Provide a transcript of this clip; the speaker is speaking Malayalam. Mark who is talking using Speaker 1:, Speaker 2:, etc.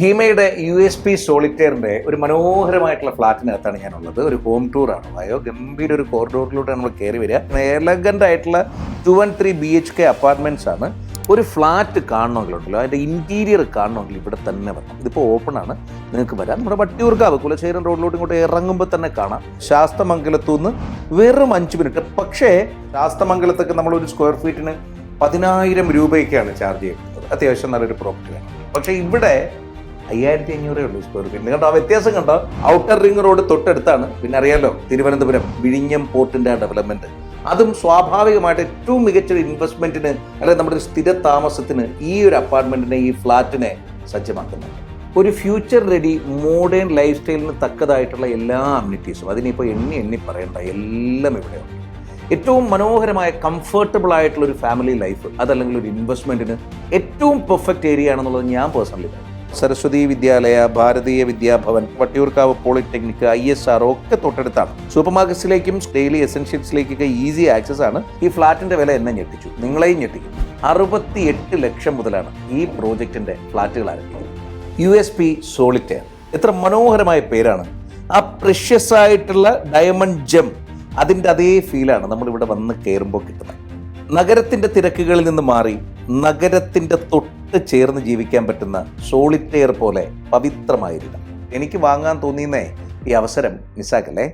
Speaker 1: ഭീമയുടെ USP സോളിറ്റയറിന്റെ ഒരു മനോഹരമായിട്ടുള്ള ഫ്ലാറ്റിനകത്താണ് ഞാനുള്ളത്. ഒരു ഹോം ടൂർ ആണ്. ഗംഭീര ഒരു കോറിഡോറിലൂടെ നമ്മൾ കയറി വരിക. എലഗന്റ് ആയിട്ടുള്ള 2 and 3 BHK അപ്പാർട്ട്മെന്റ്സ് ആണ്. ഒരു ഫ്ലാറ്റ് കാണണമെങ്കിലുണ്ടല്ലോ, അതിന്റെ ഇന്റീരിയർ കാണണമെങ്കിൽ ഇവിടെ തന്നെ വരണം. ഇതിപ്പോൾ ഓപ്പൺ ആണ്, നിങ്ങൾക്ക് വരാം. നമ്മുടെ വട്ടിയൂർക്കാവ് കുലശേഖരൻ റോഡിലോട്ട് ഇങ്ങോട്ട് ഇറങ്ങുമ്പോൾ തന്നെ കാണാം. ശാസ്തമംഗലത്തു നിന്ന് വെറും 5 മിനിറ്റ്. പക്ഷേ ശാസ്തമംഗലത്തൊക്കെ നമ്മളൊരു സ്ക്വയർ ഫീറ്റിന് 10,000 രൂപയൊക്കെയാണ് ചാർജ് ചെയ്യുന്നത്. അത്യാവശ്യം നല്ലൊരു പ്രോപ്പർട്ടിയാണ്. പക്ഷേ ഇവിടെ 5,500 ഉള്ളൂ സ്ക്വയർ ഫീറ്റിന്. കണ്ടോ ആ വ്യത്യാസം കണ്ടോ? ഔട്ടർ റിംഗ് റോഡ് തൊട്ടടുത്താണ്. പിന്നെ അറിയാലോ, തിരുവനന്തപുരം വിഴിഞ്ഞം പോർട്ടിന്റെ ഡെവലപ്മെന്റ്, അതും സ്വാഭാവികമായിട്ട് ഏറ്റവും മികച്ചൊരു ഇൻവെസ്റ്റ്മെന്റിന് അല്ലെങ്കിൽ നമ്മുടെ ഒരു സ്ഥിര താമസത്തിന് ഈ ഒരു അപ്പാർട്ട്മെന്റിനെ, ഈ ഫ്ലാറ്റിനെ സജ്ജമാക്കുന്നുണ്ട്. ഒരു ഫ്യൂച്ചർ റെഡി മോഡേൺ ലൈഫ് സ്റ്റൈലിന് തക്കതായിട്ടുള്ള എല്ലാ അമ്യൂണിറ്റീസും, അതിനിപ്പോൾ എണ്ണി പറയണ്ട, എല്ലാം ഇവിടെയുണ്ട്. ഏറ്റവും മനോഹരമായ കംഫർട്ടബിൾ ആയിട്ടുള്ള ഒരു ഫാമിലി ലൈഫ്, അതല്ലെങ്കിൽ ഒരു ഇൻവെസ്റ്റ്മെന്റിന് ഏറ്റവും പെർഫെക്റ്റ് ഏരിയ ആണെന്നുള്ളത് ഞാൻ പേഴ്സണലി പറയും. സരസ്വതി വിദ്യാലയ, ഭാരതീയ വിദ്യാഭവൻ, വട്ടിയൂർക്കാവ് പോളിടെക്നിക്, ISR ഒക്കെ തൊട്ടടുത്താണ്. സൂപ്പർ മാർക്കറ്റ്സിലേക്കും ഡെയിലി എസെൻഷ്യൽസിലേക്കൊക്കെ ഈസി ആക്സസ് ആണ്. ഈ ഫ്ലാറ്റിന്റെ വില എന്നെ ഞെട്ടിച്ചു, നിങ്ങളെയും ഞെട്ടിക്കും. 68 ലക്ഷം മുതലാണ് ഈ പ്രോജക്റ്റിന്റെ ഫ്ലാറ്റുകൾ ആരംഭിക്കുന്നത്. USP സോളിറ്റയർ, എത്ര മനോഹരമായ പേരാണ്. ആ പ്രഷ്യസ് ആയിട്ടുള്ള ഡയമണ്ട് ജെം, അതിൻ്റെ അതേ ഫീലാണ് നമ്മളിവിടെ വന്ന് കയറുമ്പോൾ കിട്ടുന്നത്. നഗരത്തിൻ്റെ തിരക്കുകളിൽ നിന്ന് മാറി നഗരത്തിൻ്റെ തൊട്ട് ചേർന്ന് ജീവിക്കാൻ പറ്റുന്ന സോളിറ്റയർ പോലെ പവിത്രമായിരിക്കണം. എനിക്ക് വാങ്ങാൻ തോന്നിയെന്നേ, ഈ അവസരം മിസ്സാക്കല്ലേ.